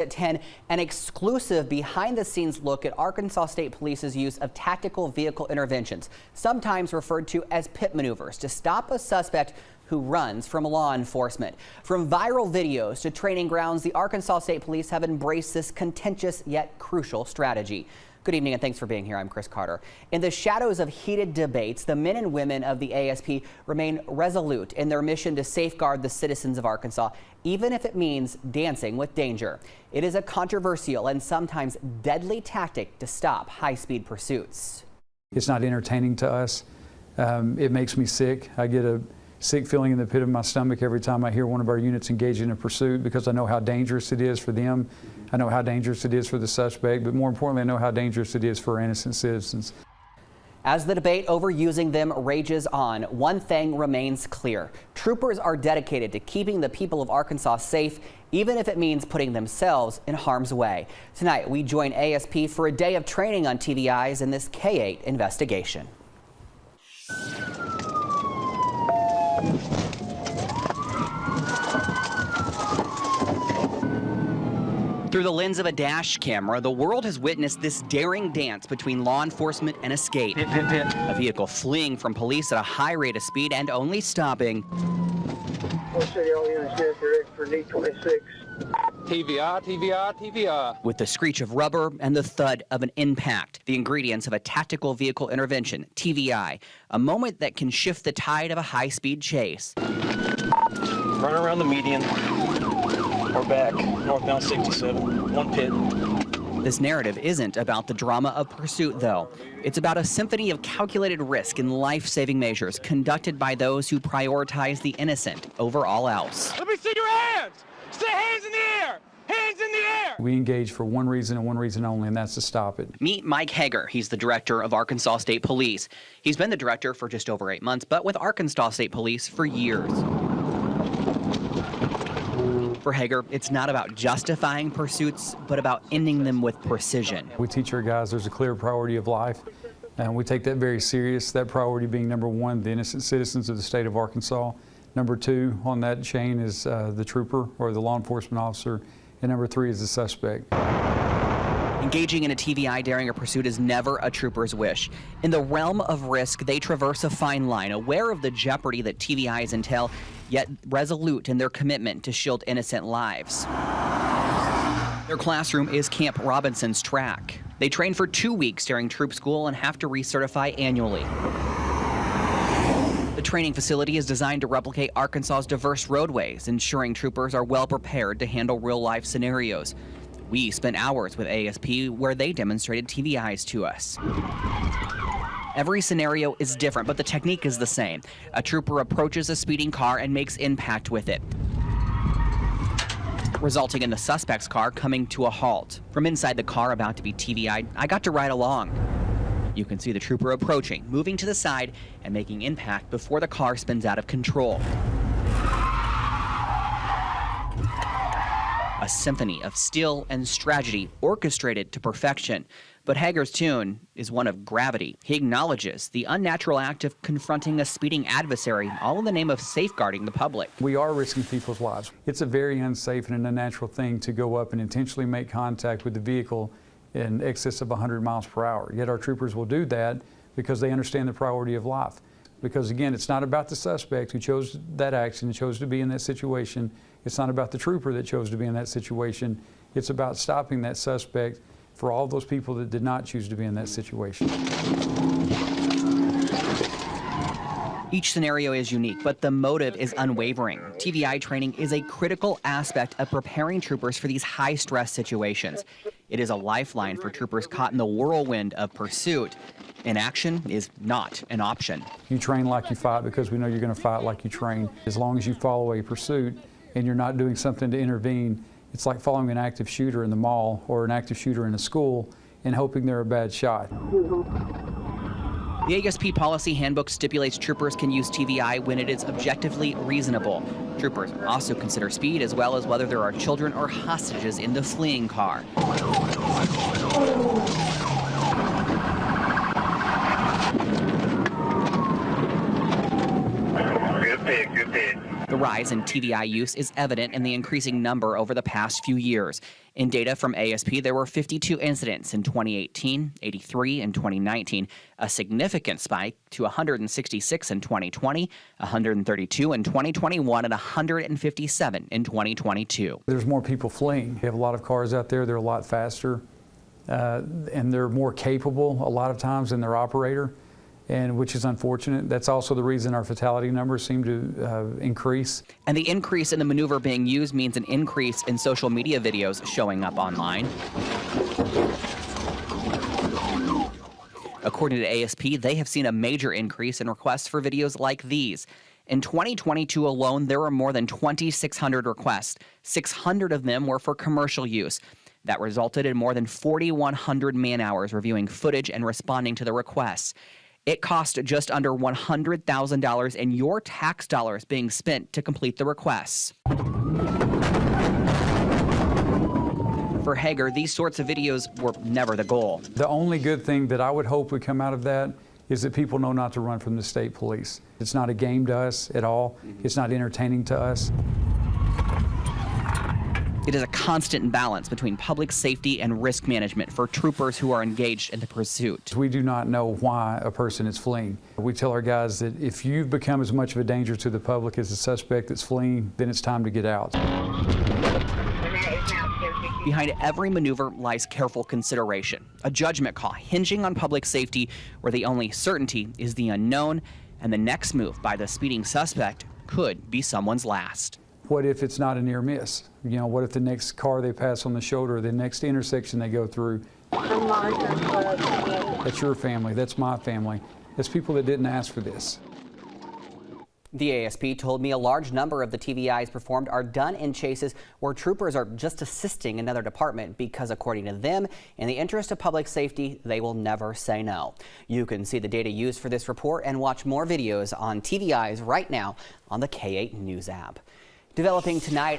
At 10, an exclusive behind-the-scenes look at Arkansas State Police's use of tactical vehicle interventions, sometimes referred to as PIT maneuvers, to stop a suspect who runs from law enforcement. From viral videos to training grounds, the Arkansas State Police have embraced this contentious yet crucial strategy. Good evening and thanks for being here. I'm Chris Carter. In the shadows of heated debates, the men and women of the ASP remain resolute in their mission to safeguard the citizens of Arkansas, even if it means dancing with danger. It is a controversial and sometimes deadly tactic to stop high-speed pursuits. It's not entertaining to us. It makes me sick. I get a sick feeling in the pit of my stomach every time I hear one of our units engage in a pursuit, because I know how dangerous it is for them. I know how dangerous it is for the suspect, but more importantly, I know how dangerous it is for innocent citizens. As the debate over using them rages on, one thing remains clear. Troopers are dedicated to keeping the people of Arkansas safe, even if it means putting themselves in harm's way. Tonight, we join ASP for a day of training on TVIs in this K-8 investigation. Through the lens of a dash camera, the world has witnessed this daring dance between law enforcement and escape. Pit. A vehicle fleeing from police at a high rate of speed and only stopping. TVI. With the screech of rubber and the thud of an impact. The ingredients of a tactical vehicle intervention, TVI. A moment that can shift the tide of a high-speed chase. Run around the median. Or back, northbound 67, one pit. This narrative isn't about the drama of pursuit, though. It's about a symphony of calculated risk and life-saving measures conducted by those who prioritize the innocent over all else. Let me see your hands! Say hands in the air! Hands in the air! We engage for one reason and one reason only, and that's to stop it. Meet Mike Hager. He's the director of Arkansas State Police. He's been the director for just over 8 months, but with Arkansas State Police for years. For Hager, it's not about justifying pursuits, but about ending them with precision. We teach our guys there's a clear priority of life, and we take that very serious, that priority being number one, the innocent citizens of the state of Arkansas. Number two on that chain is the trooper or the law enforcement officer, and number three is the suspect. Engaging in a TVI during a pursuit is never a trooper's wish. In the realm of risk, they traverse a fine line, aware of the jeopardy that TVIs entail, yet resolute in their commitment to shield innocent lives. Their classroom is Camp Robinson's track. They train for 2 weeks during troop school and have to recertify annually. The training facility is designed to replicate Arkansas's diverse roadways, ensuring troopers are well prepared to handle real-life scenarios. We spent hours with ASP where they demonstrated TVIs to us. Every scenario is different, but the technique is the same. A trooper approaches a speeding car and makes impact with it, resulting in the suspect's car coming to a halt. From inside the car about to be TVI'd, I got to ride along. You can see the trooper approaching, moving to the side, and making impact before the car spins out of control. A symphony of skill and strategy orchestrated to perfection. But Hager's tune is one of gravity. He acknowledges the unnatural act of confronting a speeding adversary, all in the name of safeguarding the public. We are risking people's lives. It's a very unsafe and an unnatural thing to go up and intentionally make contact with the vehicle in excess of 100 miles per hour. Yet our troopers will do that because they understand the priority of life. Because again, it's not about the suspect who chose that action and chose to be in that situation. It's not about the trooper that chose to be in that situation. It's about stopping that suspect for all those people that did not choose to be in that situation. Each scenario is unique, but the motive is unwavering. TVI training is a critical aspect of preparing troopers for these high-stress situations. It is a lifeline for troopers caught in the whirlwind of pursuit. Inaction is not an option. You train like you fight because we know you're going to fight like you train. As long as you follow a pursuit and you're not doing something to intervene, it's like following an active shooter in the mall or an active shooter in a school and hoping they're a bad shot. The ASP Policy Handbook stipulates troopers can use TVI when it is objectively reasonable. Troopers also consider speed as well as whether there are children or hostages in the fleeing car. Good pit. The rise in TVI use is evident in the increasing number over the past few years. In data from ASP, there were 52 incidents in 2018, 83 in 2019, a significant spike to 166 in 2020, 132 in 2021, and 157 in 2022. There's more people fleeing. We have a lot of cars out there. They're a lot faster, and they're more capable a lot of times than their operator, and which is unfortunate. That's also the reason our fatality numbers seem to increase. And the increase in the maneuver being used means an increase in social media videos showing up online. According to ASP, they have seen a major increase in requests for videos like these. In 2022 alone, there were more than 2,600 requests. 600 of them were for commercial use. That resulted in more than 4,100 man-hours reviewing footage and responding to the requests. It cost just under $100,000 in your tax dollars being spent to complete the requests. For Hager, these sorts of videos were never the goal. The only good thing that I would hope would come out of that is that people know not to run from the state police. It's not a game to us at all. It's not entertaining to us. It is a constant balance between public safety and risk management for troopers who are engaged in the pursuit. We do not know why a person is fleeing. We tell our guys that if you've become as much of a danger to the public as the suspect that's fleeing, then it's time to get out. Behind every maneuver lies careful consideration, a judgment call hinging on public safety where the only certainty is the unknown, and the next move by the speeding suspect could be someone's last. What if it's not a near miss? You know, what if the next car they pass on the shoulder, the next intersection they go through? That's your family, that's my family. That's people that didn't ask for this. The ASP told me a large number of the TVIs performed are done in chases where troopers are just assisting another department because, according to them, in the interest of public safety, they will never say no. You can see the data used for this report and watch more videos on TVIs right now on the K8 News app. Developing tonight,